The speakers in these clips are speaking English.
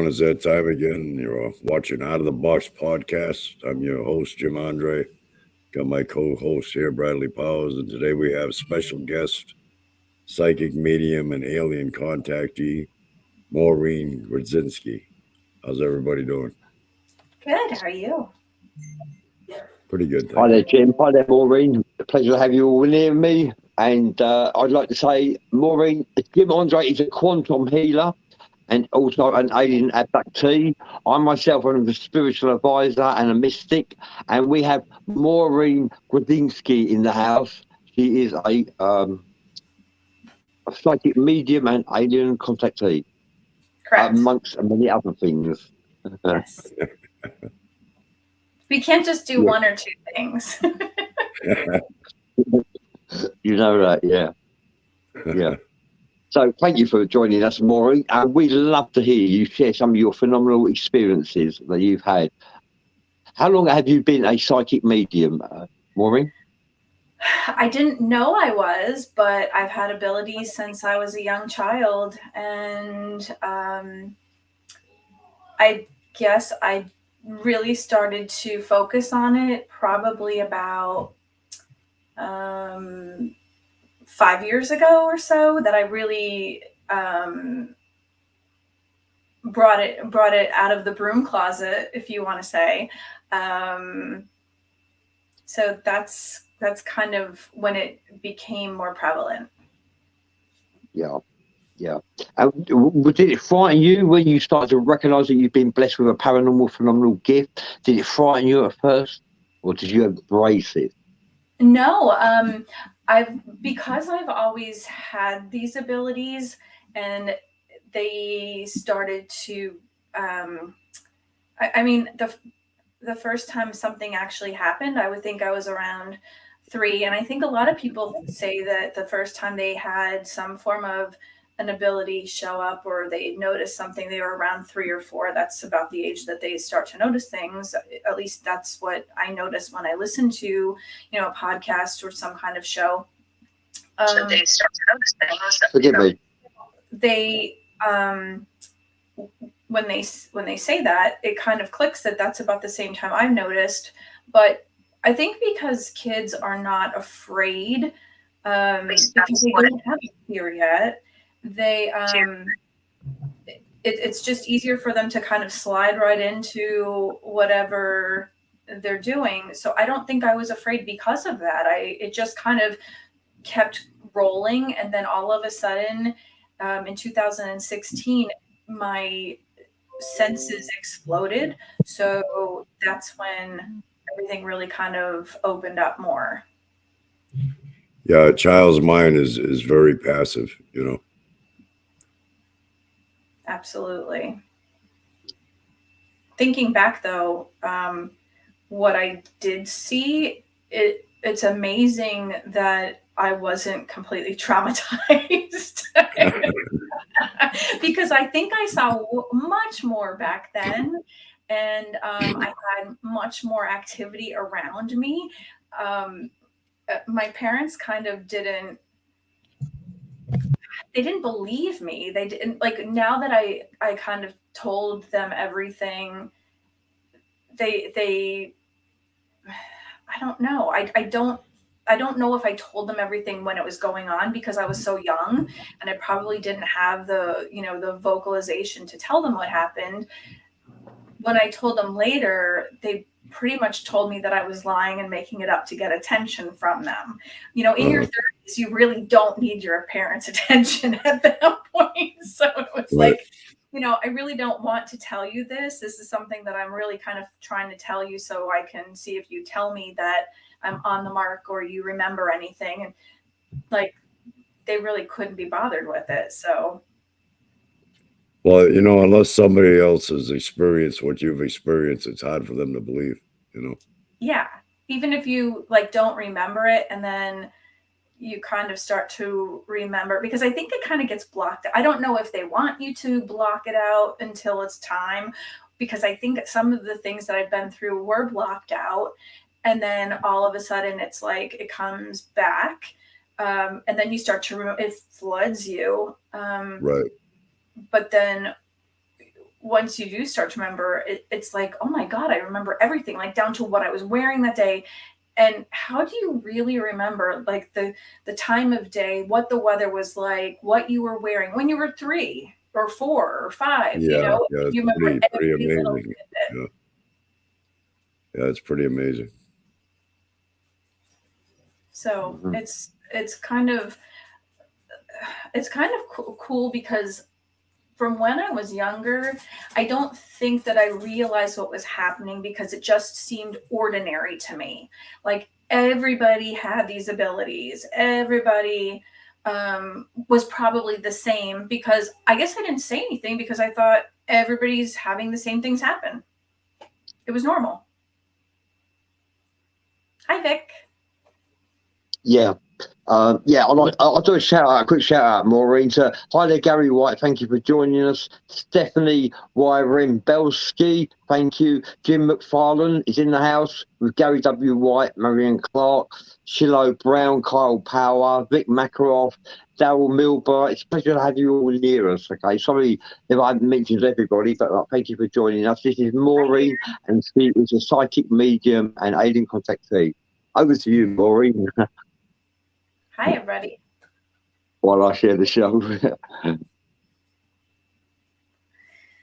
it's that time again. You're watching Out of the Box podcast. I'm your host, Jim Andre. Got my co-host here, Bradley Powers, and today we have special guest, psychic medium and alien contactee, Maureen Grudzinski. How's everybody doing? Good. How are you? Pretty good, Hi thank there, you. Jim. Hi there, Maureen. A pleasure to have you all near me. And I'd like to say, Maureen, Jim Andre is a quantum healer and also an alien abductee. I myself am a spiritual advisor and a mystic. And we have Maureen Grudzinski in the house. She is a psychic medium and alien contactee, Correct. amongst many other things. Yes. We can't just do one or two things. You know that, yeah. Yeah. So thank you for joining us, Maureen. And we'd love to hear you share some of your phenomenal experiences that you've had. How long have you been a psychic medium, Maureen? I didn't know I was, but I've had abilities since I was a young child. And I guess I really started to focus on it probably about 5 years ago or so, that I really brought it out of the broom closet, if you want to say. So that's kind of when it became more prevalent. Yeah. Did it frighten you when you started to recognise that you've been blessed with a paranormal phenomenal gift? Did it frighten you at first, or did you embrace it? No, because I've always had these abilities, and they started to. I mean, the first time something actually happened, I would think I was around 3, and I think a lot of people say that the first time they had some form of an ability show up, or they noticed something, they were around 3 or 4. That's about the age that they start to notice things. At least that's what I noticed when I listened to, a podcast or some kind of show. So they start to notice things. Forgive me. They when they say that, it kind of clicks that that's about the same time I've noticed. But I think because kids are not afraid, because they don't have fear yet, they it's just easier for them to kind of slide right into whatever they're doing. So I don't think I was afraid because of that. It just kind of kept rolling, and then all of a sudden, in 2016, my senses exploded. So that's when everything really kind of opened up more. Yeah, a child's mind is very passive, Absolutely. Thinking back though, what I did see, it's amazing that I wasn't completely traumatized. Because I think I saw much more back then, and I had much more activity around me. My parents kind of didn't believe me. They didn't, like, now that I kind of told them everything, they I don't know. I don't know if I told them everything when it was going on, because I was so young, and I probably didn't have the vocalization to tell them what happened. When I told them later, they pretty much told me that I was lying and making it up to get attention from them. In your 30s, you really don't need your parents' attention at that point. So it was like, I really don't want to tell you this. This is something that I'm really kind of trying to tell you, so I can see if you tell me that I'm on the mark or you remember anything. And like, they really couldn't be bothered with it. So. Well, unless somebody else has experienced what you've experienced, it's hard for them to believe, Yeah. Even if you don't remember it, and then you kind of start to remember, because I think it kind of gets blocked. I don't know if they want you to block it out until it's time, because I think some of the things that I've been through were blocked out, and then all of a sudden it's like it comes back, and then you start to it floods you. Right. But then once you do start to remember, it's like, oh my God, I remember everything, like down to what I was wearing that day. And how do you really remember like the time of day, what the weather was like, what you were wearing when you were 3 or 4 or 5, you Yeah, know? yeah, it's You remember pretty every little amazing. bit. Yeah, yeah, it's pretty amazing. So it's kind of cool because from when I was younger, I don't think that I realized what was happening because it just seemed ordinary to me. Like everybody had these abilities. Everybody was probably the same because I guess I didn't say anything because I thought everybody's having the same things happen. It was normal. Hi, Vic. Yeah. I'll do a quick shout out, Maureen. Hi there, Gary White. Thank you for joining us. Stephanie Wyren Belski. Thank you. Jim McFarlane is in the house with Gary W. White, Marianne Clark, Shiloh Brown, Kyle Power, Vic Makaroff, Daryl Milber. It's a pleasure to have you all near us. Okay, sorry if I haven't mentioned everybody, but thank you for joining us. This is Maureen, and she is a psychic medium and alien contactee. Over to you, Maureen. Hi, everybody. While I share the show.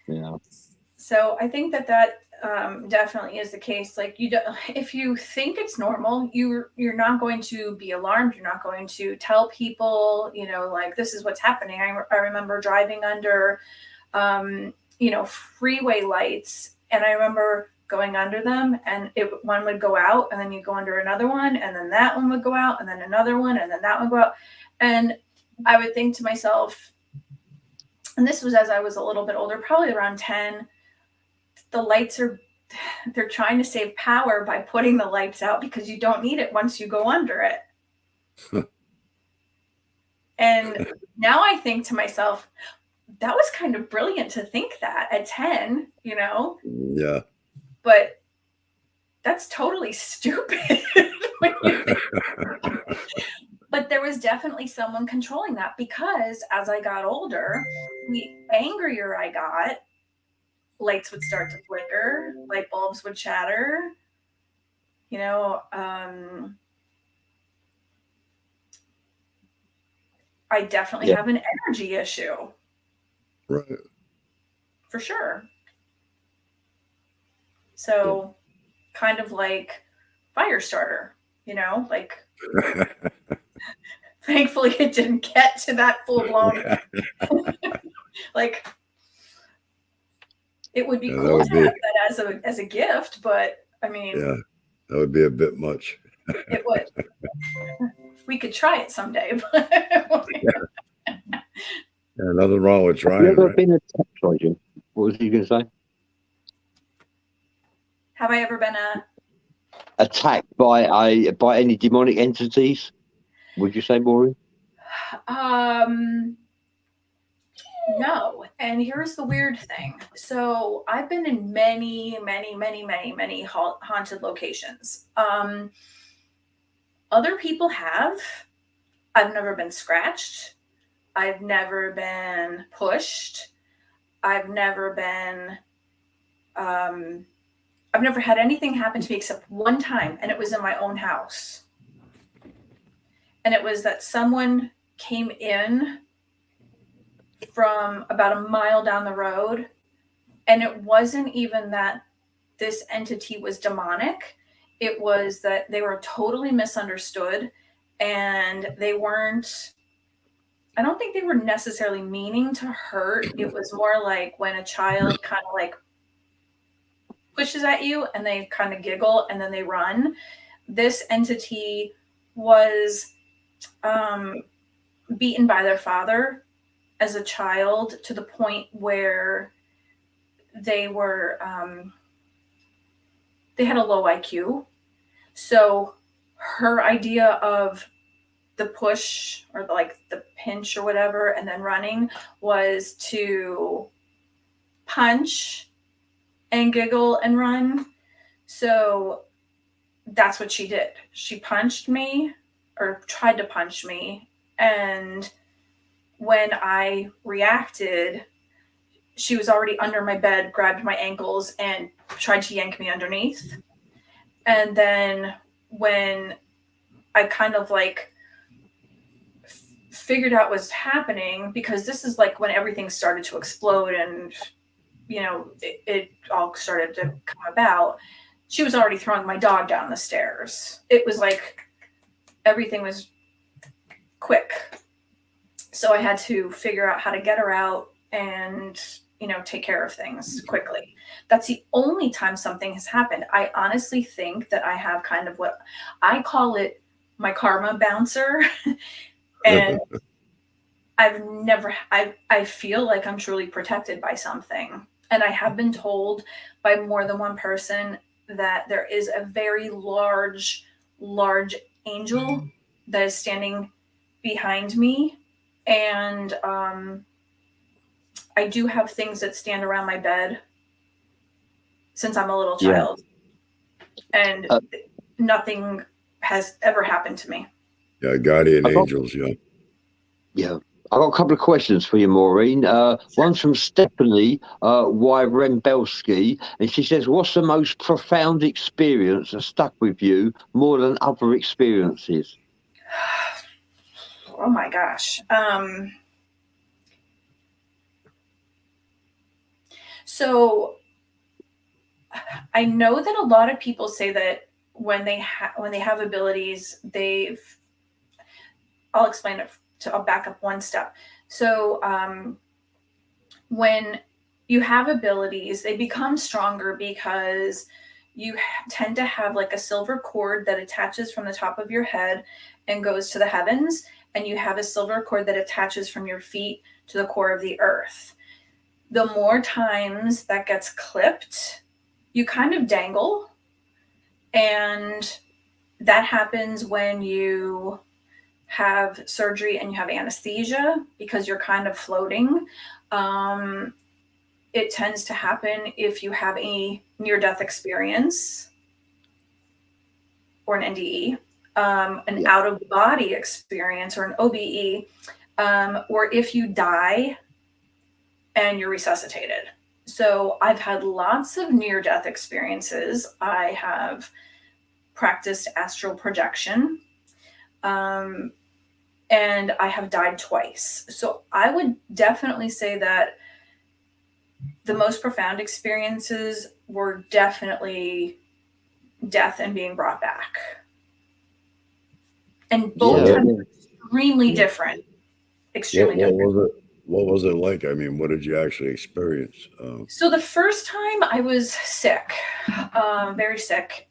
Yeah. So I think that definitely is the case. Like you don't, if you think it's normal, you're not going to be alarmed. You're not going to tell people, you know, like this is what's happening. I remember driving under, you know, freeway lights, and I remember going under them, and one would go out, and then you go under another one, and then that one would go out, and then another one, and then that one would go out, and I would think to myself, and this was as I was a little bit older, probably around 10, the lights they're trying to save power by putting the lights out because you don't need it once you go under it. And now I think to myself, that was kind of brilliant to think that at 10, you know? Yeah. But that's totally stupid when you think. But there was definitely someone controlling that because as I got older, the angrier I got, lights would start to flicker, light bulbs would shatter, you know. I definitely have an energy issue. Right. For sure. So kind of like fire starter, you know, like thankfully it didn't get to that full blown like it would be cool to have that as a gift, but I mean, yeah, that would be a bit much. It would. We could try it someday. Yeah, nothing wrong with trying. Have you ever been attacked, Jim? What was you going to say? Have I ever been attacked by any demonic entities? Would you say, Maureen? No. And here's the weird thing. So I've been in many, many, many, many, many haunted locations. Other people have. I've never been scratched. I've never been pushed. I've never been, I've never had anything happen to me except one time, and it was in my own house. And it was that someone came in from about a mile down the road, and it wasn't even that this entity was demonic. It was that they were totally misunderstood, and they weren't, I don't think they were necessarily meaning to hurt. It was more like when a child kind of like pushes at you and they kind of giggle and then they run. This entity was beaten by their father as a child to the point where they were, they had a low IQ. So her idea of the push or the pinch or whatever and then running was to punch and giggle and run. So that's what she did. She punched me or tried to punch me. And when I reacted, she was already under my bed, grabbed my ankles, and tried to yank me underneath. And then when I kind of like figured out what's happening, because this is like when everything started to explode and, you know, it all started to come about, she was already throwing my dog down the stairs. It was like everything was quick. So I had to figure out how to get her out and, you know, take care of things quickly. That's the only time something has happened. I honestly think that I have kind of what I call it my karma bouncer. And I feel like I'm truly protected by something. And I have been told by more than one person that there is a very large angel that is standing behind me. And I do have things that stand around my bed since I'm a little child. And nothing has ever happened to me. Yeah, guardian angels, yeah. Yeah. I've got a couple of questions for you, Maureen. One's from Stephanie Wyrembelski, and she says, what's the most profound experience that stuck with you more than other experiences? Oh my gosh. So I know that a lot of people say that when they have abilities, I'll explain it. I'll back up one step. So when you have abilities, they become stronger because you tend to have like a silver cord that attaches from the top of your head and goes to the heavens, and you have a silver cord that attaches from your feet to the core of the earth. The more times that gets clipped, you kind of dangle, and that happens when you have surgery and you have anesthesia because you're kind of floating. It tends to happen if you have a near-death experience or an NDE, an out-of-body experience or an OBE, or if you die and you're resuscitated. So I've had lots of near-death experiences. I have practiced astral projection, and I have died twice. So I would definitely say that the most profound experiences were definitely death and being brought back. And both times were extremely different. Extremely different. What was it like? I mean, what did you actually experience? So the first time I was sick, very sick,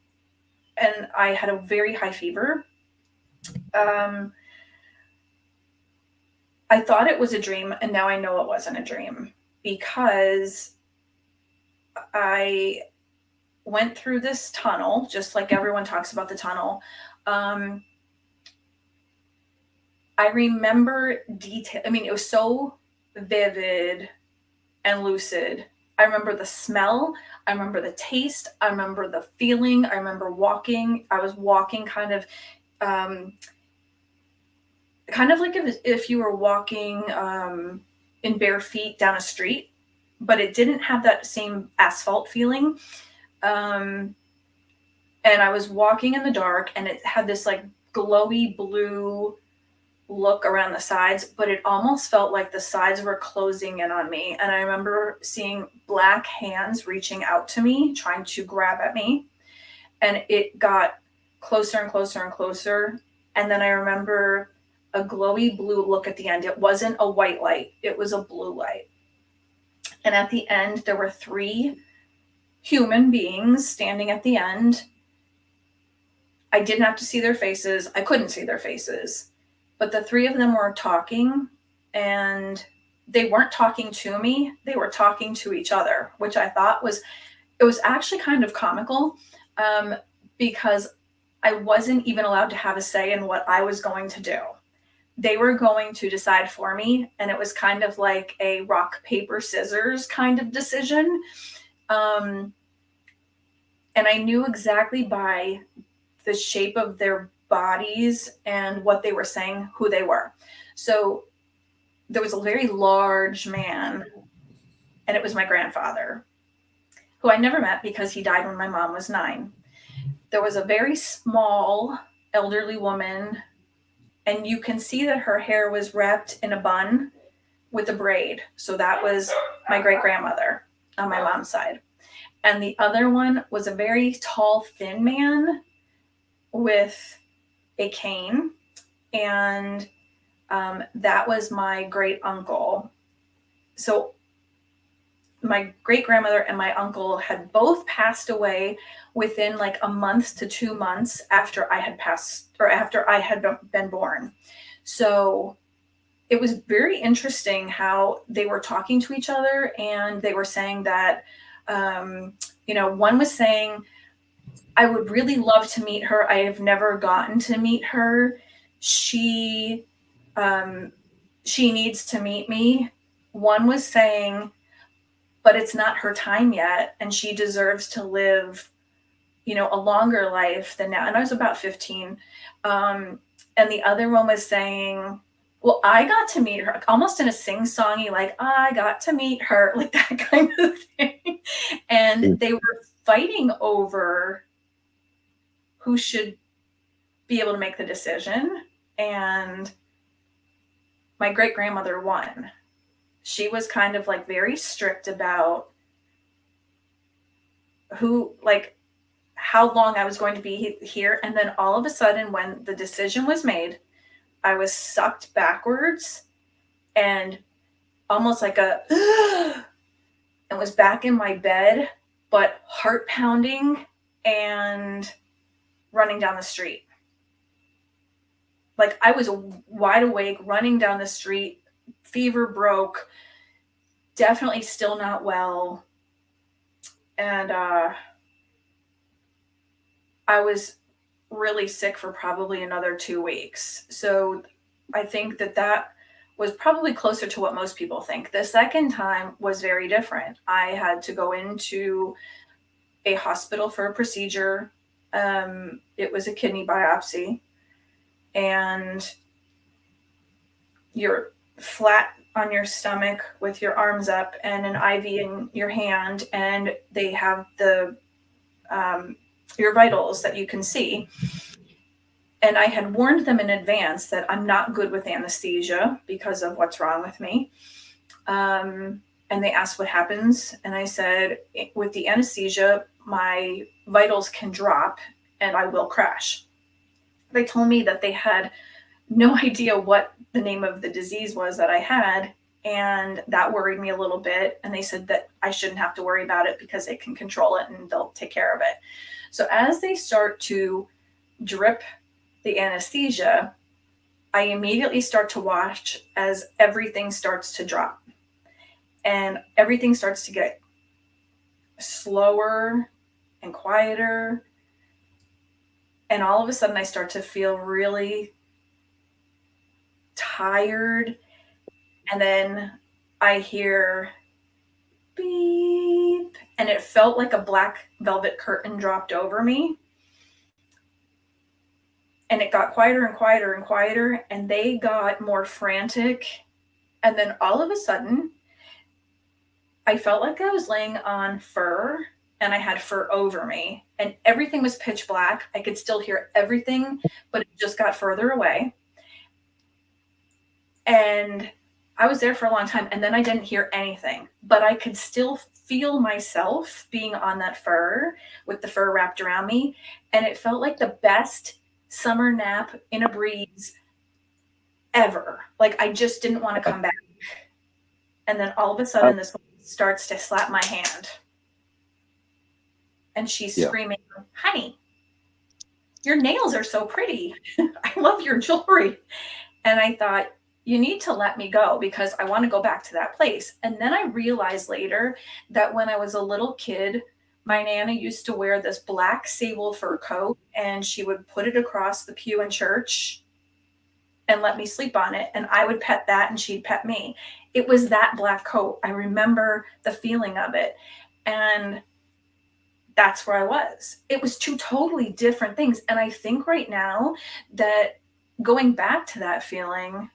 and I had a very high fever. I thought it was a dream, and now I know it wasn't a dream because I went through this tunnel, just like everyone talks about the tunnel. I remember detail. I mean, it was so vivid and lucid. I remember the smell. I remember the taste. I remember the feeling. I remember walking. I was walking kind of like if you were walking in bare feet down a street, but it didn't have that same asphalt feeling. And I was walking in the dark, and it had this like glowy blue look around the sides, but it almost felt like the sides were closing in on me. And I remember seeing black hands reaching out to me, trying to grab at me. And it got closer and closer and closer. And then I remember a glowy blue look at the end. It wasn't a white light, it was a blue light. And at the end, there were 3 human beings standing at the end. I didn't have to see their faces. I couldn't see their faces. But the 3 of them were talking, and they weren't talking to me. They were talking to each other, which I thought was actually kind of comical, because I wasn't even allowed to have a say in what I was going to do. They were going to decide for me, and it was kind of like a rock, paper, scissors kind of decision. And I knew exactly by the shape of their bodies and what they were saying who they were. So there was a very large man and it was my grandfather, who I never met because he died when my mom was 9. There was a very small elderly woman, and you can see that her hair was wrapped in a bun with a braid. So that was my great grandmother on my mom's side. And the other one was a very tall, thin man with a cane. And that was my great uncle. So my great grandmother and my uncle had both passed away within like a month to 2 months after I had passed, or after I had been born. So it was very interesting how they were talking to each other, and they were saying that, one was saying, I would really love to meet her. I have never gotten to meet her. She needs to meet me. One was saying, but it's not her time yet, and she deserves to live, a longer life than now. And I was about 15. And the other one was saying, well, I got to meet her, almost in a sing-songy, like, I got to meet her, like that kind of thing. And they were fighting over who should be able to make the decision. And my great grandmother won. She was kind of like very strict about how long I was going to be here. And then all of a sudden, when the decision was made, I was sucked backwards and almost like and was back in my bed, but heart pounding and running down the street. Like I was wide awake, running down the street, fever broke, definitely still not well. And I was really sick for probably another 2 weeks. So I think that was probably closer to what most people think. The second time was very different. I had to go into a hospital for a procedure. It was a kidney biopsy, and you're flat on your stomach with your arms up and an IV in your hand, and they have your vitals that you can see. And I had warned them in advance that I'm not good with anesthesia because of what's wrong with me. And they asked what happens. And I said, with the anesthesia, my vitals can drop and I will crash. They told me that they had no idea what the name of the disease was that I had. And that worried me a little bit. And they said that I shouldn't have to worry about it because they can control it and they'll take care of it. So as they start to drip the anesthesia, I immediately start to watch as everything starts to drop. And everything starts to get slower and quieter. And all of a sudden I start to feel really tired. And then I hear beep, and it felt like a black velvet curtain dropped over me. And it got quieter and quieter and quieter, and they got more frantic. And then all of a sudden, I felt like I was laying on fur, and I had fur over me, and everything was pitch black. I could still hear everything, but it just got further away. And I was there for a long time, and then I didn't hear anything, but I could still feel myself being on that fur with the fur wrapped around me. And it felt like the best summer nap in a breeze ever. Like I just didn't want to come back. And then all of a sudden this woman starts to slap my hand. And she's screaming, honey, your nails are so pretty. I love your jewelry. And I thought, you need to let me go because I want to go back to that place. And then I realized later that when I was a little kid, my Nana used to wear this black sable fur coat, and she would put it across the pew in church and let me sleep on it. And I would pet that and she'd pet me. It was that black coat. I remember the feeling of it. And that's where I was. It was two totally different things. And I think right now that going back to that feeling,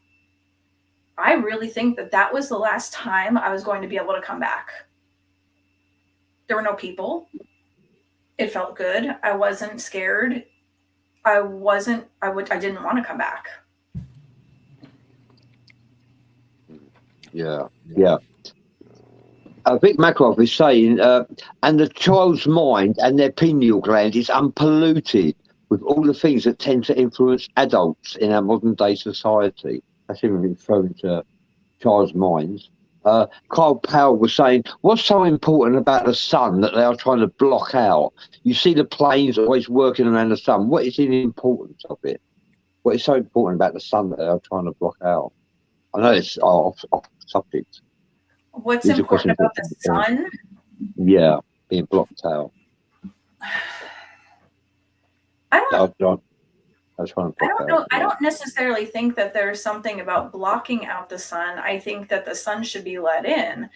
I really think that that was the last time I was going to be able to come back. There were no people. It felt good. I wasn't scared. I didn't want to come back. Yeah. Vic Makroff is saying, and the child's mind and their pineal gland is unpolluted with all the things that tend to influence adults in our modern day society. That's him referring to child's minds. Carl Powell was saying, what's so important about the sun that they are trying to block out? You see the planes always working around the sun. What is the importance of it? What is so important about the sun that they are trying to block out? I know it's off subject. What's These are important questions about the sun? Yeah, being blocked out. I don't know. I don't necessarily think that there's something about blocking out the sun. I think that the sun should be let in.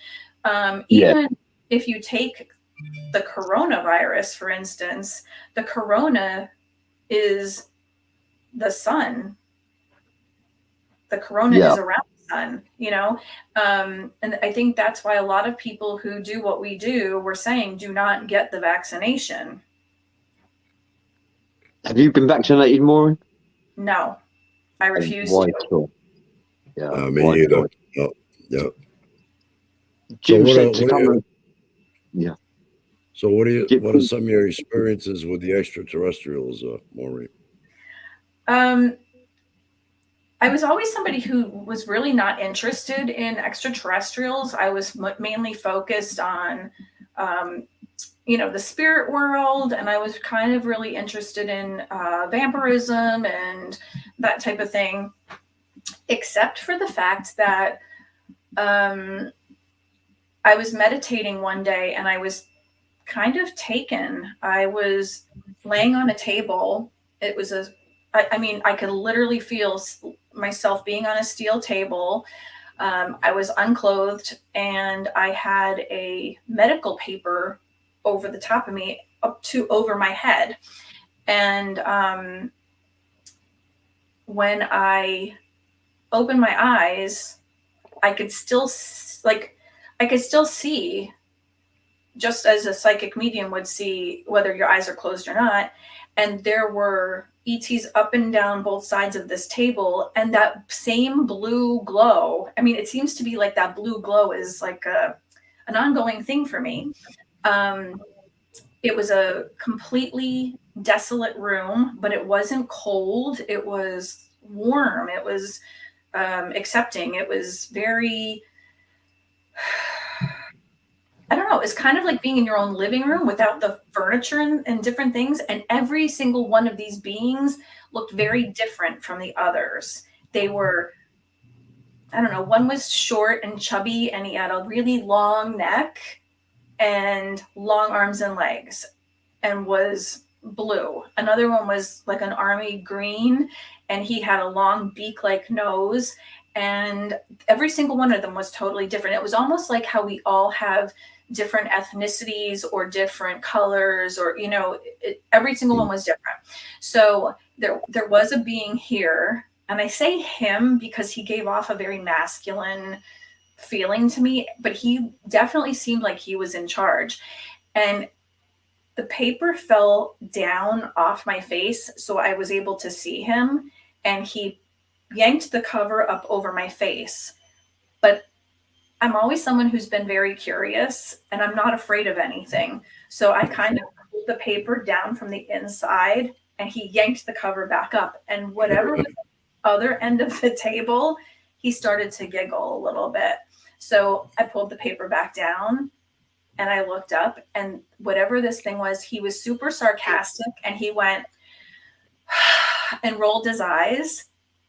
Even if you take the coronavirus, for instance, the corona is the sun. The corona is around the sun, you know? And I think that's why a lot of people who do what we do were saying, do not get the vaccination. Have you been vaccinated, Maureen? No, I refuse why to. So? Yeah, me either. No. Yeah. Jim said to come. Yeah. So what are some of your experiences with the extraterrestrials, Maureen? I was always somebody who was really not interested in extraterrestrials. I was mainly focused on, the spirit world, and I was kind of really interested in vampirism and that type of thing, except for the fact that I was meditating one day and I was kind of taken. I was laying on a table. It was I could literally feel myself being on a steel table. I was unclothed and I had a medical paper over the top of me over my head. And when I opened my eyes, I could still see, just as a psychic medium would see whether your eyes are closed or not. And there were ETs up and down both sides of this table, and that same blue glow. I mean, it seems to be like that blue glow is like an ongoing thing for me. It was a completely desolate room, but it wasn't cold. It was warm. It was accepting. It was very, I don't know, it's kind of like being in your own living room without the furniture and different things. And every single one of these beings looked very different from the others. They were, I don't know, one was short and chubby and he had a really long neck and long arms and legs and was blue. Another one was like an army green and he had a long beak-like nose. And every single one of them was totally different. It was almost like how we all have different ethnicities or different colors, or, every single one was different. So there was a being here, and I say him because he gave off a very masculine feeling to me, but he definitely seemed like he was in charge. And the paper fell down off my face, so I was able to see him, and he yanked the cover up over my face. But I'm always someone who's been very curious, and I'm not afraid of anything. So I kind of pulled the paper down from the inside, and he yanked the cover back up. And whatever was at the other end of the table, he started to giggle a little bit. So I pulled the paper back down, and I looked up, and whatever this thing was, he was super sarcastic, and he went and rolled his eyes.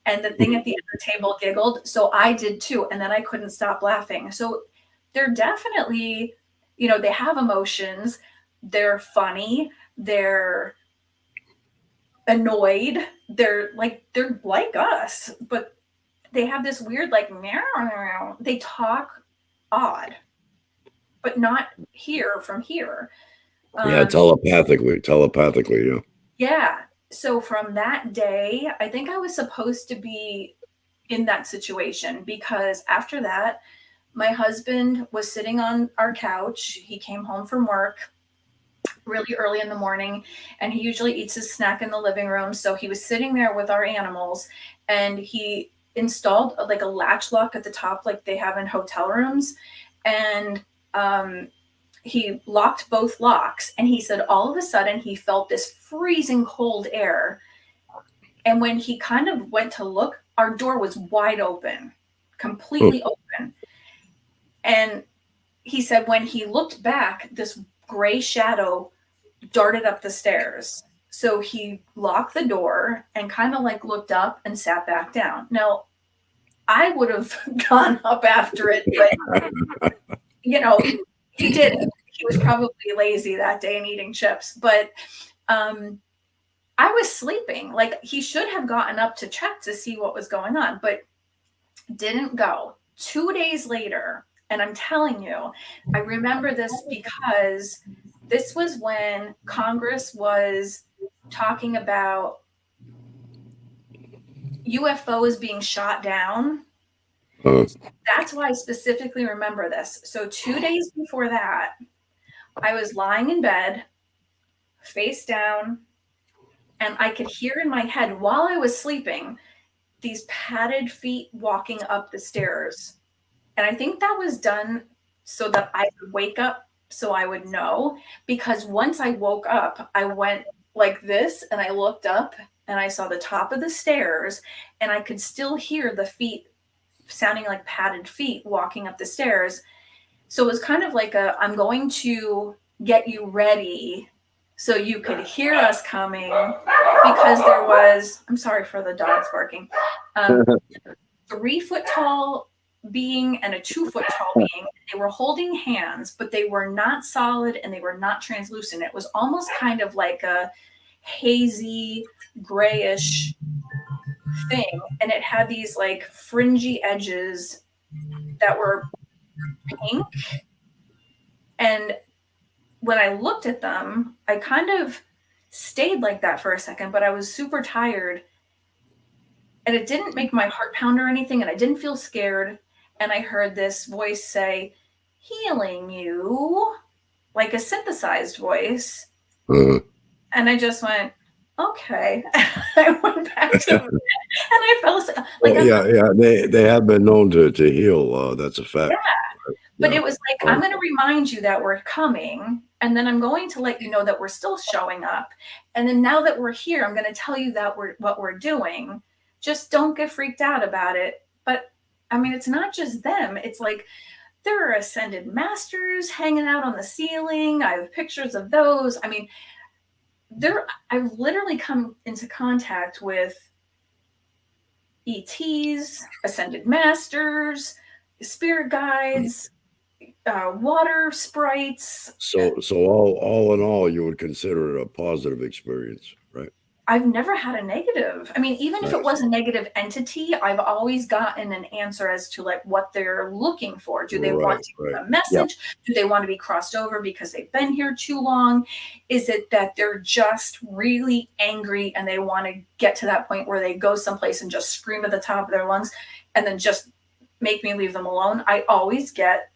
And the thing at the end of the table giggled. So I did too. And then I couldn't stop laughing. So they're definitely, they have emotions. They're funny. They're annoyed. They're like us, but they have this weird, like, meow. They talk odd, but not from here. Yeah, telepathically, yeah. Yeah. So from that day, I think I was supposed to be in that situation, because after that, my husband was sitting on our couch. He came home from work really early in the morning, and he usually eats his snack in the living room. So he was sitting there with our animals, and he installed like a latch lock at the top, like they have in hotel rooms. And he locked both locks, and he said all of a sudden he felt this freezing cold air. And when he kind of went to look, our door was wide open, completely open. And he said when he looked back, this gray shadow darted up the stairs. So he locked the door and kind of like looked up and sat back down. Now, I would have gone up after it, but you know, he didn't. He was probably lazy that day and eating chips. But I was sleeping. Like, he should have gotten up to check to see what was going on, but didn't go. 2 days later, and I'm telling you, I remember this because this was when Congress was talking about UFOs being shot down. That's why I specifically remember this. So 2 days before that, I was lying in bed, face down, and I could hear in my head while I was sleeping these padded feet walking up the stairs. And I think that was done so that I could wake up so I would know, because once I woke up, I went like this and I looked up and I saw the top of the stairs, and I could still hear the feet sounding like padded feet walking up the stairs. So it was kind of like I'm going to get you ready so you could hear us coming, because there was, I'm sorry for the dogs barking, 3 foot tall being and a 2 foot tall being. They were holding hands, but they were not solid and they were not translucent. It was almost kind of like a hazy, grayish thing. And it had these like fringy edges that were pink. And when I looked at them, I kind of stayed like that for a second, but I was super tired. And it didn't make my heart pound or anything, and I didn't feel scared. And I heard this voice say, "Healing you," like a synthesized voice. And I just went, okay. I went back to bed, and I fell asleep. Like, they have been known to heal. That's a fact. Yeah. But it was like, I'm going to remind you that we're coming, and then I'm going to let you know that we're still showing up. And then now that we're here, I'm going to tell you that what we're doing. Just don't get freaked out about it. But I mean, it's not just them. It's like there are ascended masters hanging out on the ceiling. I have pictures of those. I mean, I've literally come into contact with ETs, ascended masters, spirit guides, water sprites. So all in all, you would consider it a positive experience, right? I've never had a negative. I mean, even if it was a negative entity, I've always gotten an answer as to like what they're looking for. Do they want to give a message? Do they want to be crossed over because they've been here too long? Is it that they're just really angry and they want to get to that point where they go someplace and just scream at the top of their lungs and then just make me leave them alone? I always get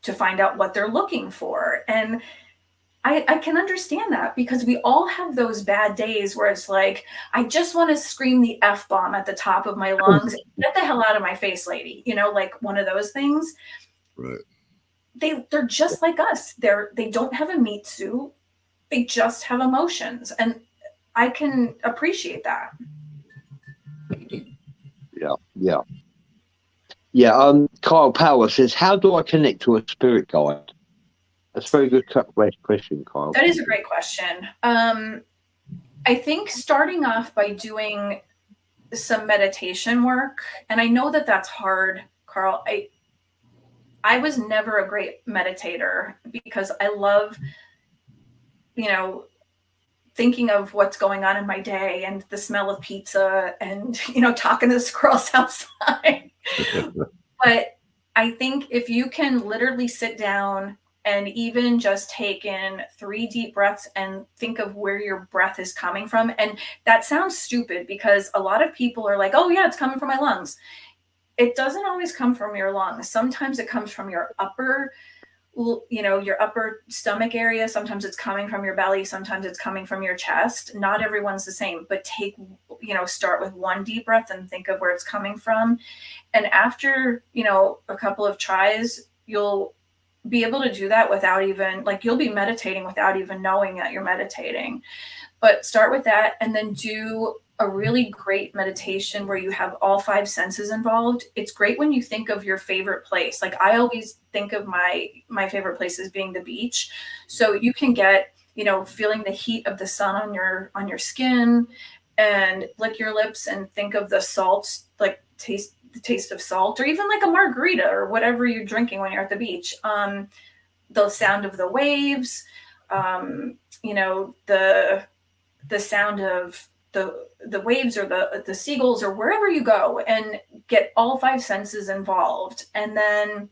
to find out what they're looking for. And I can understand that, because we all have those bad days where it's like, I just want to scream the F-bomb at the top of my lungs. Get the hell out of my face, lady. You know, like one of those things. Right. They're just like us. They don't have a meat suit. They just have emotions. And I can appreciate that. Yeah. Kyle Power says, how do I connect to a spirit guide? That's a very good question, Kyle. That is a great question. I think starting off by doing some meditation work, and I know that that's hard, Carl. I was never a great meditator because I love, thinking of what's going on in my day and the smell of pizza and, talking to the squirrels outside. But I think if you can literally sit down And even just take in 3 deep breaths and think of where your breath is coming from. And that sounds stupid because a lot of people are like, oh yeah, it's coming from my lungs. It doesn't always come from your lungs. Sometimes it comes from your upper stomach area. Sometimes it's coming from your belly. Sometimes it's coming from your chest. Not everyone's the same, but start with 1 deep breath and think of where it's coming from. And after, a couple of tries, you'll be able to do that without even, you'll be meditating without even knowing that you're meditating. But start with that and then do a really great meditation where you have all 5 senses involved. It's great when you think of your favorite place. Like I always think of my favorite place as being the beach. So you can get, feeling the heat of the sun on your skin, and lick your lips and think of the salt, like taste the taste of salt, or even like a margarita or whatever you're drinking when you're at the beach. The sound of the waves, the sound of the waves or the seagulls or wherever you go, and get all 5 senses involved. And then,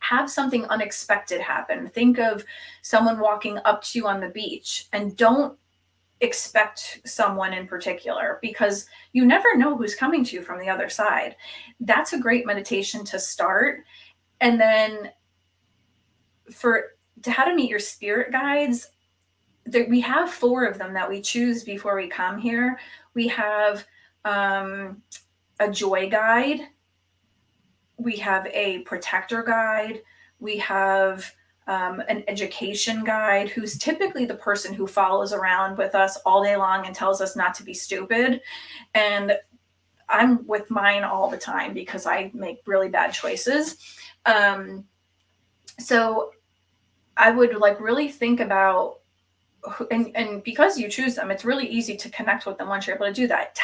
have something unexpected happen. Think of someone walking up to you on the beach, and don't expect someone in particular, because you never know who's coming to you from the other side. That's a great meditation to start. And then to how to meet your spirit guides, we have 4 of them that we choose before we come here. We have a joy guide. We have a protector guide. We have an education guide, who's typically the person who follows around with us all day long and tells us not to be stupid. And I'm with mine all the time because I make really bad choices. So I would really think about, and because you choose them, it's really easy to connect with them once you're able to do that.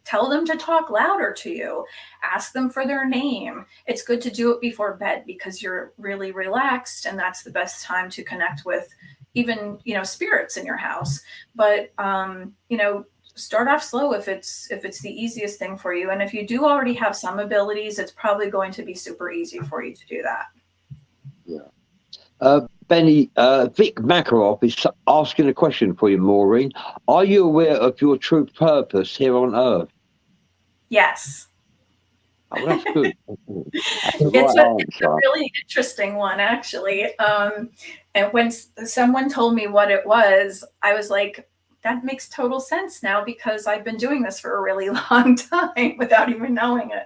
Tell them to talk louder to you. Ask them for their name. It's good to do it before bed because you're really relaxed, and that's the best time to connect with even, spirits in your house. But, start off slow if it's the easiest thing for you. And if you do already have some abilities, it's probably going to be super easy for you to do that. Yeah. Benny, Vic Makarov is asking a question for you, Maureen. Are you aware of your true purpose here on Earth? Yes. Oh, that's good. It's a really interesting one, actually. And when someone told me what it was, I was like, that makes total sense now, because I've been doing this for a really long time without even knowing it.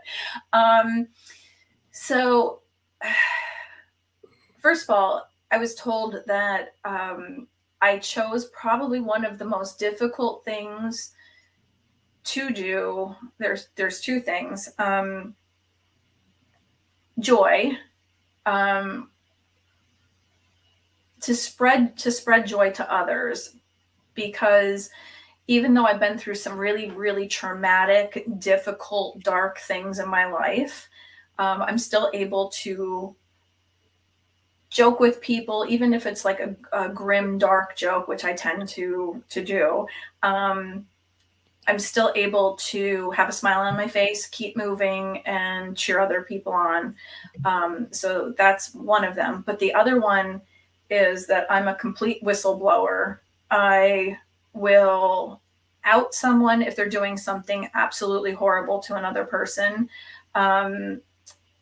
So first of all, I was told that I chose probably one of the most difficult things to do. There's 2 things. Joy, to spread joy to others, because even though I've been through some really, really traumatic, difficult, dark things in my life, I'm still able to joke with people, even if it's like a grim, dark joke, which I tend to do. I'm still able to have a smile on my face, keep moving, and cheer other people on. So that's one of them. But the other one is that I'm a complete whistleblower. I will out someone if they're doing something absolutely horrible to another person. I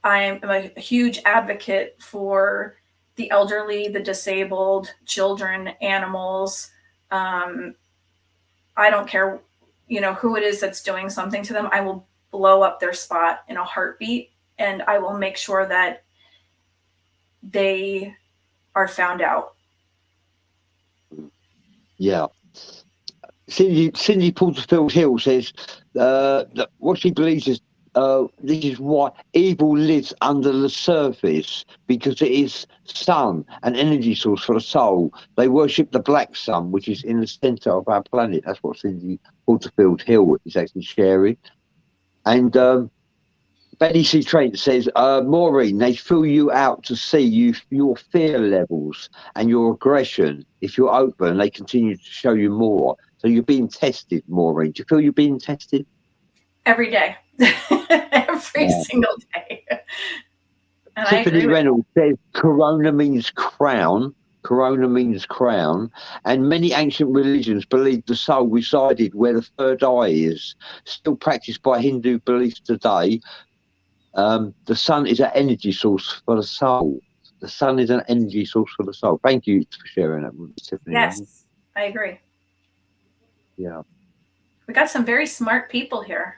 am a huge advocate for the elderly, the disabled, children, animals. I don't care, who it is that's doing something to them. I will blow up their spot in a heartbeat, and I will make sure that they are found out. Yeah. Cindy Porterfield Hill says that what she believes is this is why evil lives under the surface, because it is sun, an energy source for the soul. They worship the black sun, which is in the center of our planet. That's what Cindy Porterfield Hill is actually sharing. And Betty C. Trent says, Maureen, they fill you out to see your fear levels and your aggression. If you're open, they continue to show you more. So you're being tested, Maureen. Do you feel you're being tested? Every day. Every single day. And I Tiffany agree with Reynolds says corona means crown. Corona means crown. And many ancient religions believed the soul resided where the third eye is. Still practiced by Hindu beliefs today. The sun is an energy source for the soul. The sun is an energy source for the soul. Thank you for sharing that with Tiffany Reynolds. Yes, I agree. Yeah. We got some very smart people here.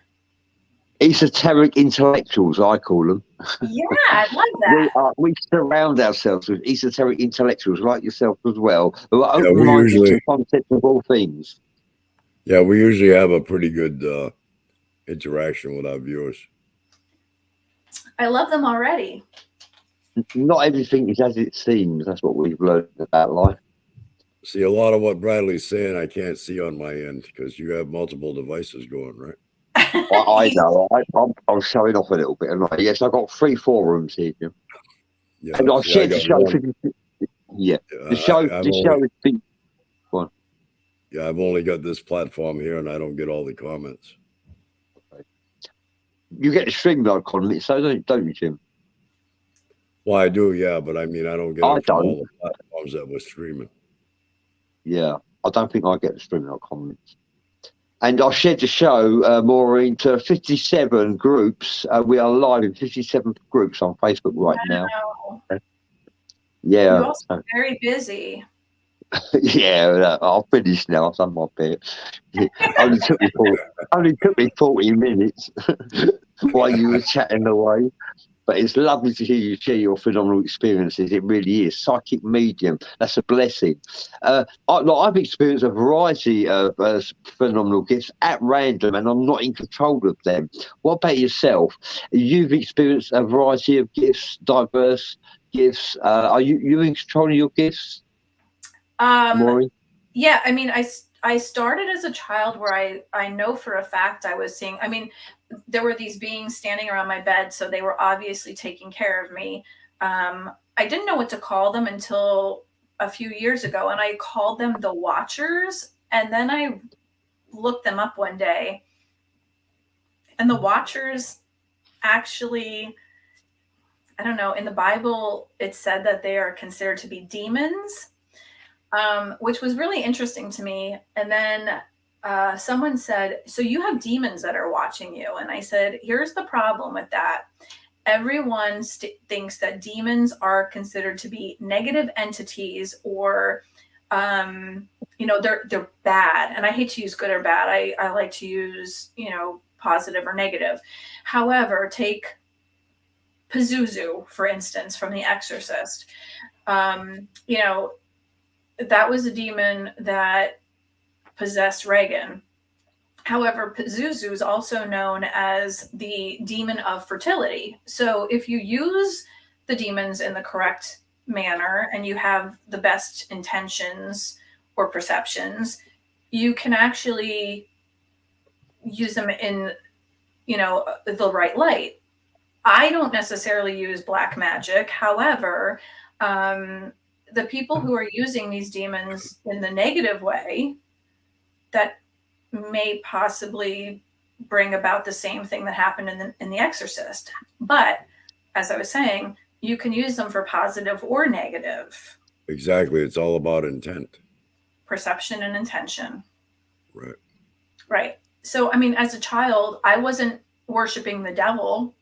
Esoteric intellectuals, I call them. Yeah, I love that. We surround ourselves with esoteric intellectuals like yourself as well, who are Yeah, we open-minded to usually- the concept of all things. Yeah, we usually have a pretty good interaction with our viewers. I love them already. Not everything is as it seems. That's what we've learned about life. See, a lot of what Bradley's saying I can't see on my end because you have multiple devices going, right? I know. I'm showing off a little bit. Yes, I've got 3 forums here, Jim. Yeah, And I've see, I shared the got show. one. Yeah, the I've show only- has been. Yeah, I've only got this platform here, and I don't get all the comments. You get the StreamYard comments, so don't you, Jim? Well, I do, yeah, but I mean, I don't get I them from don't. all the platforms that we're streaming. Yeah, I don't think I get the StreamYard comments. And I shared the show, Maureen, to 57 groups. We are live in 57 groups on Facebook right now. Wow. Yeah. You're also very busy. Yeah, I'll finish now. I've done my bit. It only took me 40 minutes while you were chatting away. But it's lovely to hear you share your phenomenal experiences. It really is. Psychic medium. That's a blessing. I've experienced a variety of phenomenal gifts at random, and I'm not in control of them. What about yourself? You've experienced a variety of gifts, diverse gifts. Are you in control of your gifts, Maureen? Yeah, I mean, I started as a child where I know for a fact I was seeing, I mean, there were these beings standing around my bed, so they were obviously taking care of me. I didn't know what to call them until a few years ago, and I called them the Watchers. And then I looked them up one day, and the Watchers actually, I don't know, in the Bible, it said that they are considered to be demons, which was really interesting to me. And then someone said, so you have demons that are watching you. And I said, here's the problem with that. Everyone thinks that demons are considered to be negative entities, or, they're bad. And I hate to use good or bad. I like to use, positive or negative. However, take Pazuzu, for instance, from The Exorcist. That was a demon that possessed Reagan. However, Pazuzu is also known as the demon of fertility. So if you use the demons in the correct manner and you have the best intentions or perceptions, you can actually use them in, the right light. I don't necessarily use black magic. However, the people who are using these demons in the negative way, that may possibly bring about the same thing that happened in the Exorcist. But as I was saying, you can use them for positive or negative. Exactly. It's all about intent. Perception and intention. Right. Right. So, I mean, as a child, I wasn't worshiping the devil.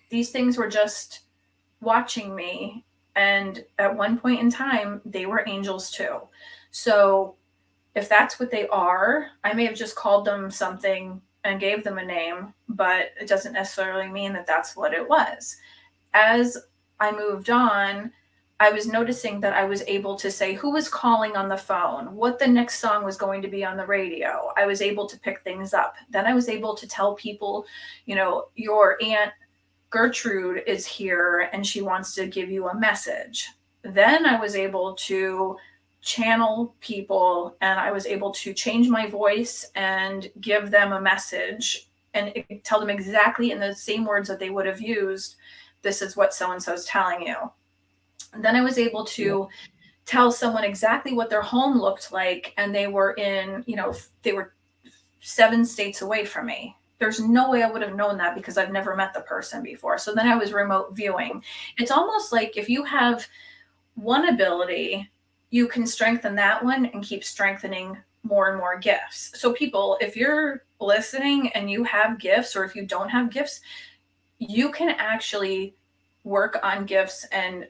These things were just watching me. And at one point in time, they were angels too. So if that's what they are, I may have just called them something and gave them a name, but it doesn't necessarily mean that that's what it was. As I moved on, I was noticing that I was able to say who was calling on the phone, what the next song was going to be on the radio. I was able to pick things up. Then I was able to tell people, your Aunt Gertrude is here and she wants to give you a message. Then I was able to channel people, and I was able to change my voice and give them a message and tell them exactly in the same words that they would have used, this is what so-and-so is telling you. And then I was able to tell someone exactly what their home looked like, and they were in, they were 7 states away from me. there's no way I would have known that because I've never met the person before. So then I was remote viewing. It's almost like if you have one ability, you can strengthen that one and keep strengthening more and more gifts. So people, if you're listening and you have gifts, or if you don't have gifts, you can actually work on gifts. And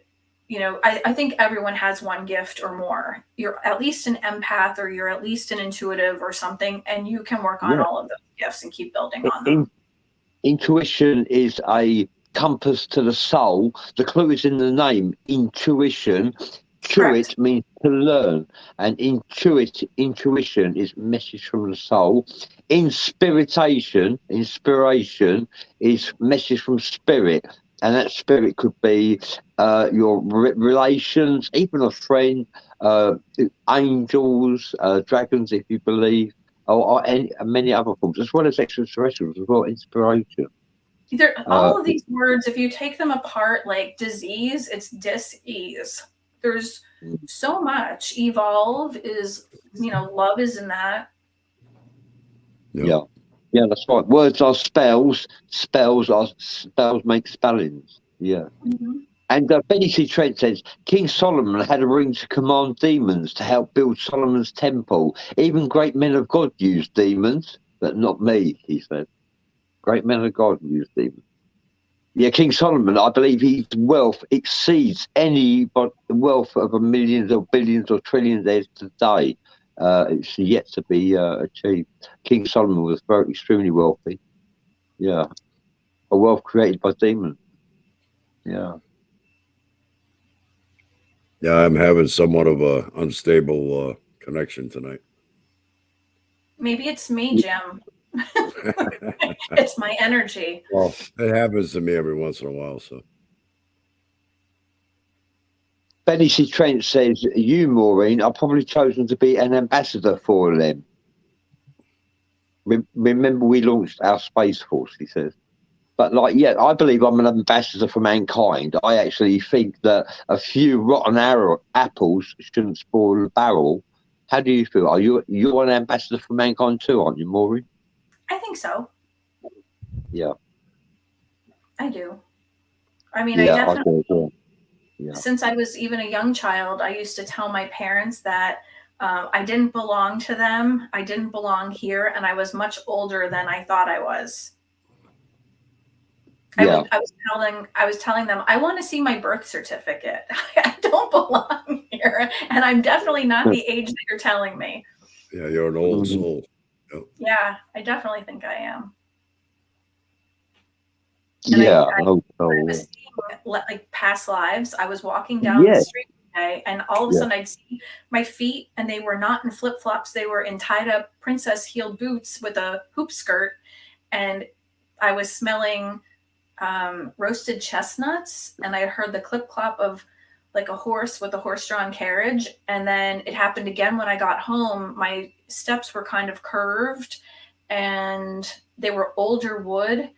I think everyone has one gift or more. You're at least an empath, or you're at least an intuitive or something, and you can work on all of those gifts and keep building on them. Intuition is a compass to the soul. The clue is in the name, intuition. Tuit means to learn, and intuition is message from the soul. Inspiration is message from spirit, and that spirit could be your relations, even a friend, angels, dragons, if you believe, or many other forms, as well as extraterrestrials as well. Inspiration. All of these words, if you take them apart, like disease, it's dis-ease. There's so much. Evolve is, love is in that. Yeah, that's right. Words are spells. Spells make spellings. Yeah. Mm-hmm. And Benny C. Trent says, King Solomon had a ring to command demons to help build Solomon's temple. Even great men of God used demons, but not me, he said. Great men of God used demons. Yeah, King Solomon, I believe his wealth exceeds any wealth of millions or billions or trillions there today. It's yet to be achieved. King Solomon was very extremely wealthy. Yeah. A wealth created by demons. Yeah. Yeah, I'm having somewhat of a unstable connection tonight. Maybe it's me, Jim. It's my energy. Well, it happens to me every once in a while. So Benny C. Trent says, you, Maureen, are probably chosen to be an ambassador for them. Remember, we launched our Space Force, he says. But I believe I'm an ambassador for mankind. I actually think that a few rotten apples shouldn't spoil the barrel. How do you feel? You're an ambassador for mankind too, aren't you, Maureen? I think so. Yeah. I do. I mean, I definitely, yeah. Since I was even a young child, I used to tell my parents that I didn't belong to them. I didn't belong here. And I was much older than I thought I was. Yeah. I was telling them, I want to see my birth certificate. I don't belong here. And I'm definitely not the age that you're telling me. Yeah, you're an old soul. Yep. Yeah, I definitely think I am. And I was seeing, like, past lives. I was walking down the street one day, and all of a sudden I'd see my feet, and they were not in flip-flops. They were in tied-up princess heeled boots with a hoop skirt. And I was smelling roasted chestnuts, and I heard the clip-clop of like a horse with a horse-drawn carriage. And then it happened again when I got home. My steps were kind of curved, and they were older wood.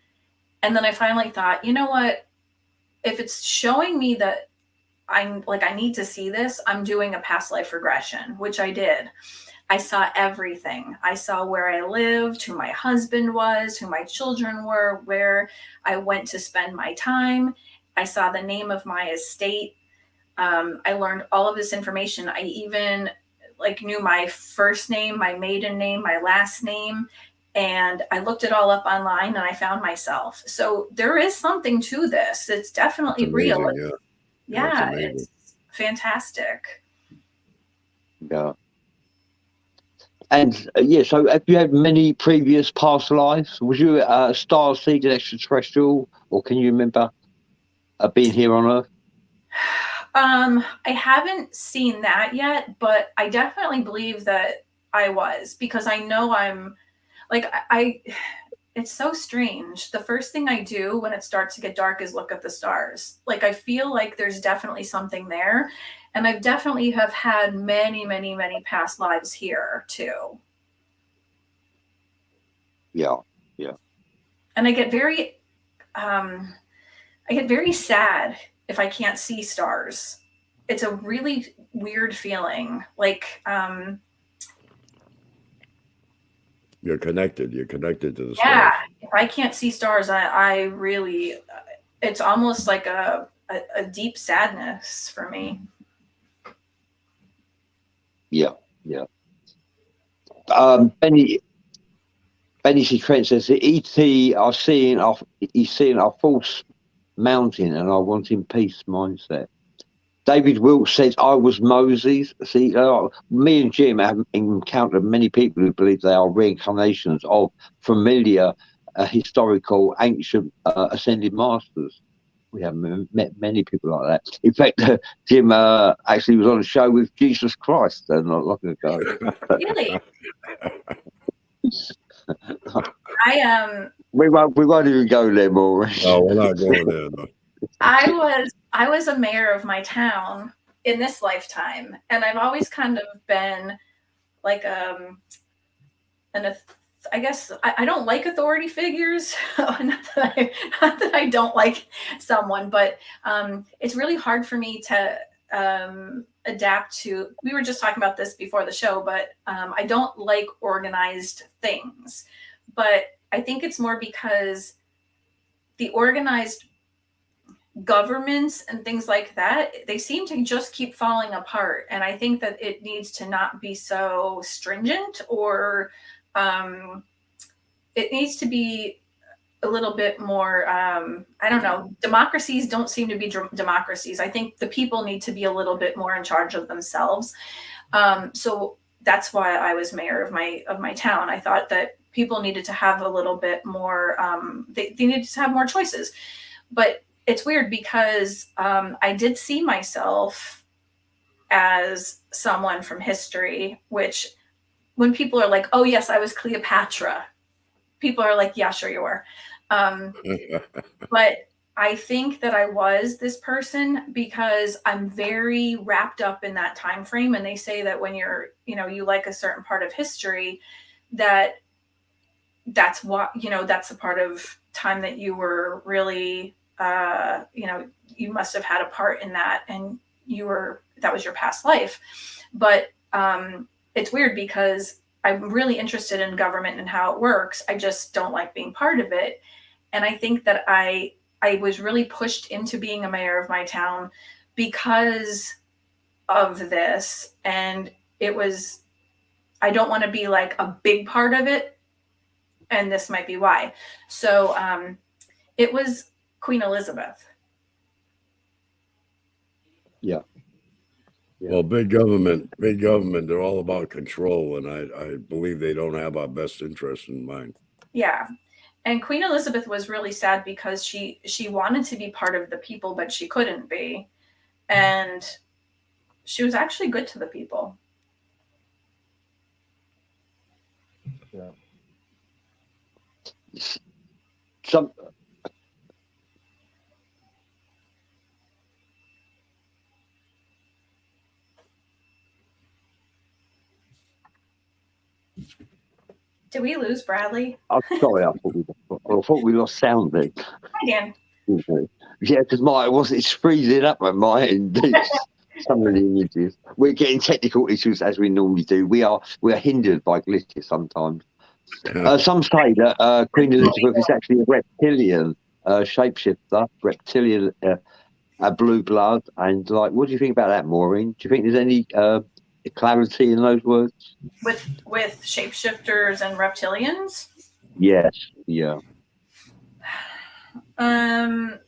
And then I finally thought, you know what? If it's showing me that I need to see this, I'm doing a past life regression, which I did. I saw everything. I saw where I lived, who my husband was, who my children were, where I went to spend my time. I saw the name of my estate. I learned all of this information. I even knew my first name, my maiden name, my last name. And I looked it all up online, and I found myself. So there is something to this. It's definitely real. Yeah, it's fantastic. Yeah. And so have you had many previous past lives? Was you a star seed, an extraterrestrial, or can you remember being here on Earth? I haven't seen that yet, but I definitely believe that I was, because I know I'm it's so strange. The first thing I do when it starts to get dark is look at the stars. I feel like there's definitely something there. And I've definitely have had many, many, many past lives here too. Yeah. And I get very sad if I can't see stars. It's a really weird feeling. Me you're connected. You're connected to the Yeah, stars. if I can't see stars, I really, it's almost like a deep sadness for me. Yeah. Benny C. Trent says the ET are seeing he's seeing our false mountain, and I want in peace mindset. David Wilkes says, I was Moses. See, me and Jim have encountered many people who believe they are reincarnations of familiar historical ancient ascended masters. We have met many people like that. In fact, Jim actually was on a show with Jesus Christ not long ago. Really? We won't even go there, Maureen. No, we're not going there. No. I was a mayor of my town in this lifetime, and I've always kind of been like I guess I don't like authority figures. not that I don't like someone, but it's really hard for me to adapt to. We were just talking about this before the show, but I don't like organized things. But I think it's more because the organized governments and things like that, they seem to just keep falling apart. And I think that it needs to not be so stringent, or it needs to be a little bit more, I don't know, democracies don't seem to be democracies. I think the people need to be a little bit more in charge of themselves. So that's why I was mayor of my town. I thought that people needed to have a little bit more, they needed to have more choices. But it's weird because I did see myself as someone from history, which when people are like, oh yes, I was Cleopatra, people are like, yeah, sure you were. But I think that I was this person because I'm very wrapped up in that time frame. And they say that when you're, you like a certain part of history, that's what, that's a part of time that you were really, you must have had a part in that, and that was your past life. But it's weird because I'm really interested in government and how it works. I just don't like being part of it. And I think that I was really pushed into being a mayor of my town because of this. And I don't want to be like a big part of it. And this might be why. So it was Queen Elizabeth. Yeah. Well, big government, they're all about control. And I believe they don't have our best interest in mind. Yeah. And Queen Elizabeth was really sad because she wanted to be part of the people, but she couldn't be. And she was actually good to the people. Yeah. Did we lose Bradley? I'm sorry, I thought we lost sound then. Hi, Dan. Yeah, because it's freezing up at my end. Some of the images. We're getting technical issues as we normally do. We are hindered by glitches sometimes. Some say that Queen Elizabeth is actually a reptilian shapeshifter, reptilian blue blood. And what do you think about that, Maureen? Do you think there's any clarity in those words? With shapeshifters and reptilians? Yes. Yeah. I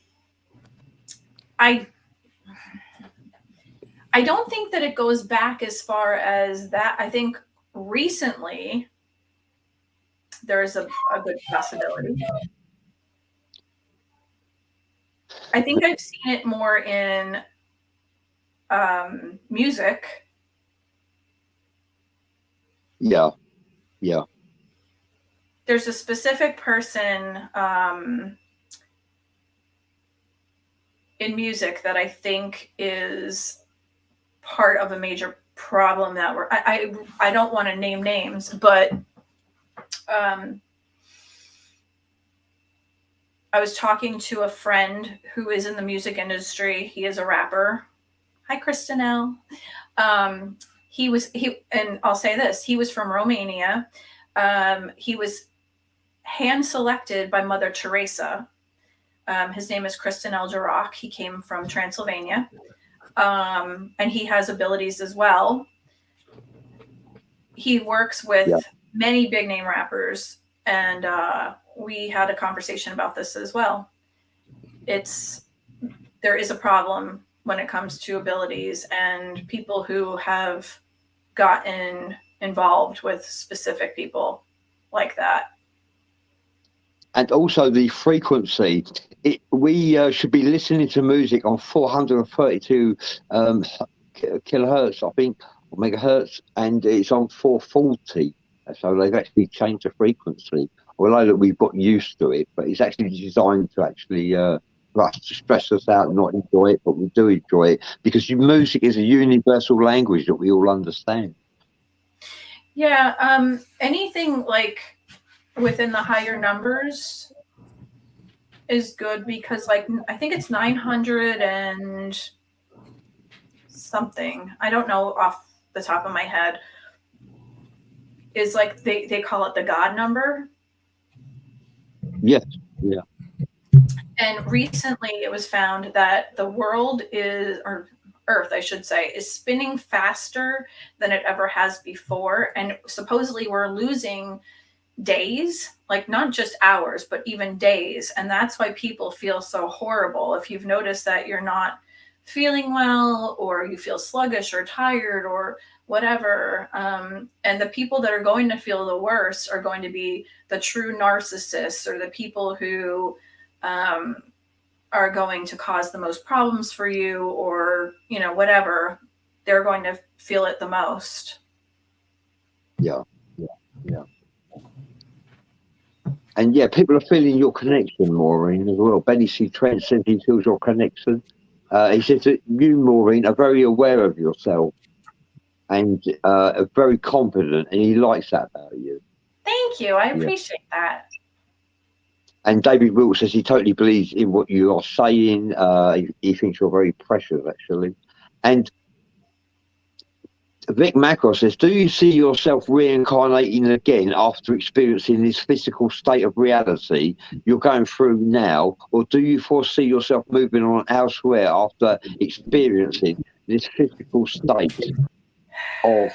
don't think that it goes back as far as that. I think recently there's a good possibility. I think I've seen it more in music. Yeah. There's a specific person in music that I think is part of a major problem that I don't want to name names, but I was talking to a friend who is in the music industry. He is a rapper. Hi, Kristen L. And I'll say this, he was from Romania. He was hand selected by Mother Teresa. His name is Kristen El-Jarrah. He came from Transylvania, and he has abilities as well. He works with many big name rappers, and we had a conversation about this as well. There is a problem when it comes to abilities and people who have gotten involved with specific people like that. And also the frequency. We should be listening to music on 432 kilohertz, I think, or megahertz, and it's on 440. So they've actually changed the frequency. Although that we've got used to it, but it's actually designed to actually for us to stress us out and not enjoy it, but we do enjoy it because music is a universal language that we all understand. Yeah, anything like within the higher numbers is good because, like, I think it's 900 and something. I don't know off the top of my head. Is like they call it the God number. Yes. Yeah. And recently it was found that the world or Earth, I should say, is spinning faster than it ever has before. And supposedly we're losing days, like not just hours, but even days. And that's why people feel so horrible. If you've noticed that you're not feeling well, or you feel sluggish or tired or whatever, and the people that are going to feel the worst are going to be the true narcissists, or the people who are going to cause the most problems for you, or whatever. They're going to feel it the most. Yeah. And yeah, people are feeling your connection, Maureen, as well. Benny C. Trent says he feels your connection. He says that you, Maureen, are very aware of yourself and are very confident, and he likes that about you. Thank you. I appreciate that. And David Will says he totally believes in what you are saying. He thinks you're very precious, actually. And Vic Macro says, do you see yourself reincarnating again after experiencing this physical state of reality you're going through now? Or do you foresee yourself moving on elsewhere after experiencing this physical state or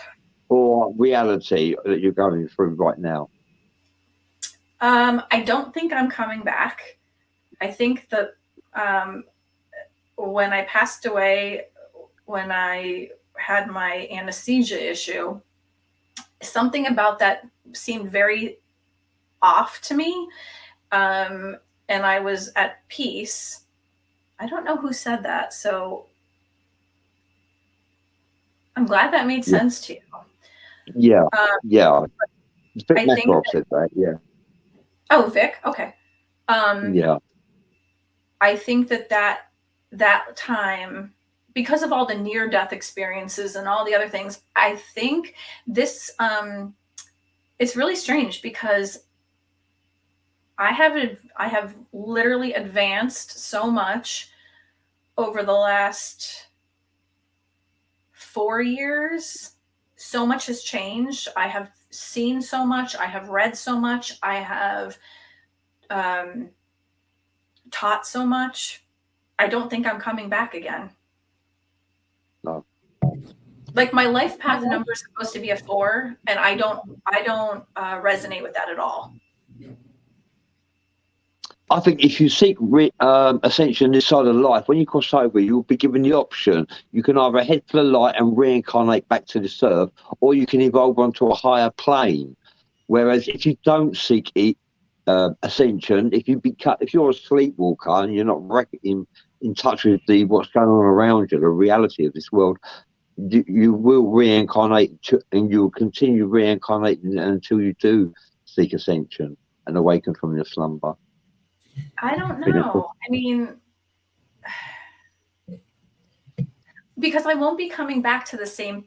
reality that you're going through right now? I don't think I'm coming back. I think that when I passed away, when I had my anesthesia issue, something about that seemed very off to me. And I was at peace. I don't know who said that, so I'm glad that made sense to you. Yeah, yeah. Vic I think Macro said that, yeah. Oh, Vic? Okay. Yeah. I think that time, because of all the near-death experiences and all the other things, I think this, it's really strange because I have literally advanced so much over the last 4 years. So much has changed. I have seen so much. I have read so much. I have taught so much. I don't think I'm coming back again. No. Like, my life path number is supposed to be a 4, and I don't resonate with that at all. I think if you seek ascension this side of life, when you cross over, you'll be given the option. You can either head for the light and reincarnate back to this earth, or you can evolve onto a higher plane. Whereas if you don't seek ascension, if you're a sleepwalker and you're not in touch with what's going on around you, the reality of this world, you will reincarnate, and you'll continue reincarnating until you do seek ascension and awaken from your slumber. I don't know. I mean, because I won't be coming back to the same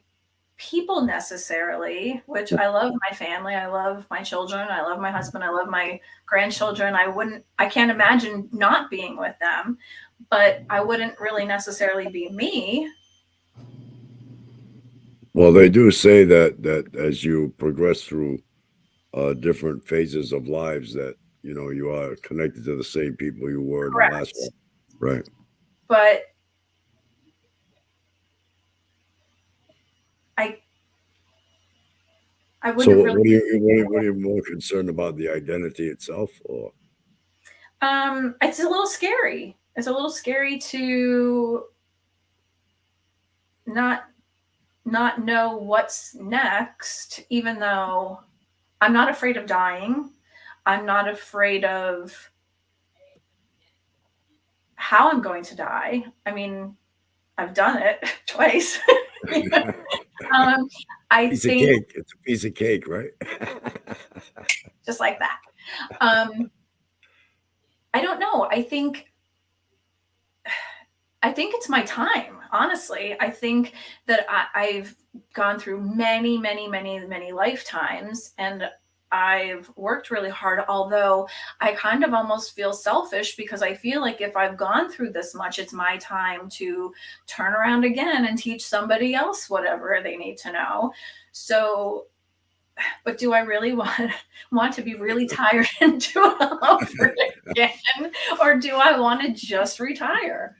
people necessarily, which I love my family. I love my children. I love my husband. I love my grandchildren. I can't imagine not being with them, but I wouldn't really necessarily be me. Well, they do say that as you progress through different phases of lives that, you know, you are connected to the same people you were in the last Correct. one. Right. But I So wouldn't what really. are you more concerned about, the identity itself, or? It's a little scary. It's a little scary to not know what's next, even though I'm not afraid of dying. I'm not afraid of how I'm going to die. I mean, I've done it twice. I Piece of think cake. It's a piece of cake, right? just like that. I don't know. I think it's my time, honestly. I think that I've gone through many, many, many, many lifetimes, and I've worked really hard. Although I kind of almost feel selfish because I feel like if I've gone through this much, it's my time to turn around again and teach somebody else whatever they need to know. So, but do I really want to be really tired and do it all over again, or do I want to just retire?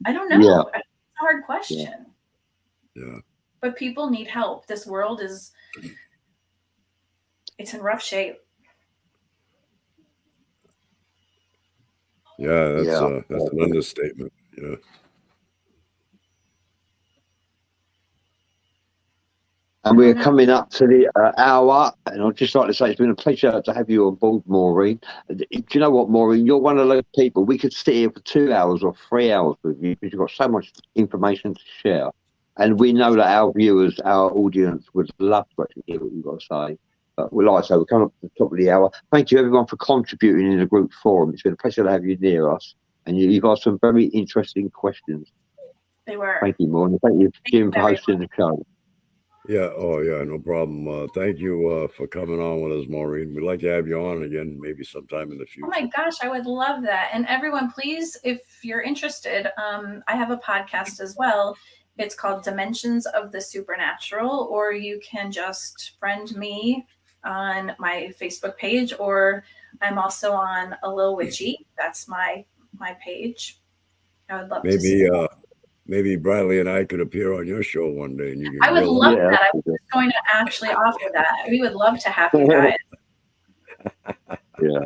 I don't know. Yeah. It's a hard question. Yeah. But people need help. This world it's in rough shape. Yeah, that's Yeah. an understatement. Yeah. And we're coming up to the hour, and I'd just like to say it's been a pleasure to have you on board, Maureen. Do you know what, Maureen? You're one of those people, we could sit here for 2 hours or 3 hours with you because you've got so much information to share. And we know that our viewers, our audience would love to actually hear what you've got to say. But like I say, we're coming up to the top of the hour. Thank you, everyone, for contributing in the group forum. It's been a pleasure to have you near us. And you've asked some very interesting questions. They were. Thank you, Maureen. Thank you, Jim, for everyone. hosting the show. Yeah. Oh, yeah. No problem. Thank you for coming on with us, Maureen. We'd like to have you on again, maybe sometime in the future. Oh my gosh, I would love that. And everyone, please, if you're interested, I have a podcast as well. It's called Dimensions of the Supernatural, or you can just friend me on my Facebook page, or I'm also on A Little Witchy. That's my page. I would love to see. Maybe Bradley and I could appear on your show one day, and you can. I would love Yeah. that. I was just going to actually offer that. We would love to have you guys. Yeah.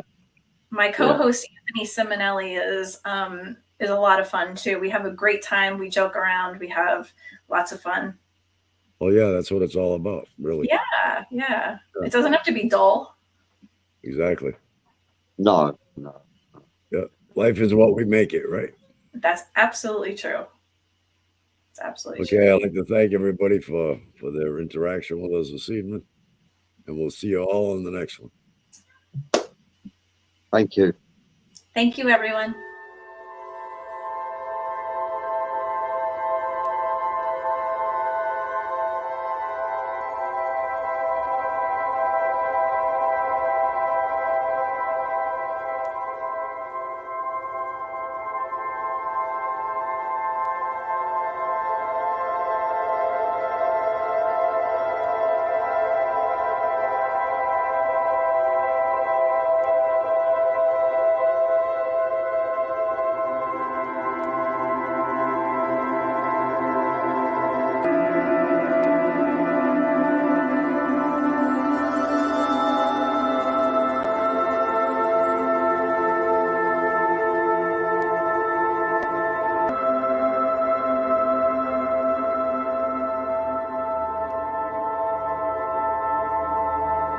My co-host Anthony Simonelli is a lot of fun too. We have a great time. We joke around. We have lots of fun. Oh yeah, that's what it's all about, really. Yeah. It doesn't have to be dull. Exactly. No. Yeah. Life is what we make it, right? That's absolutely true. It's absolutely true. Okay, I'd like to thank everybody for their interaction with us this evening, and we'll see you all in the next one. Thank you. Thank you, everyone.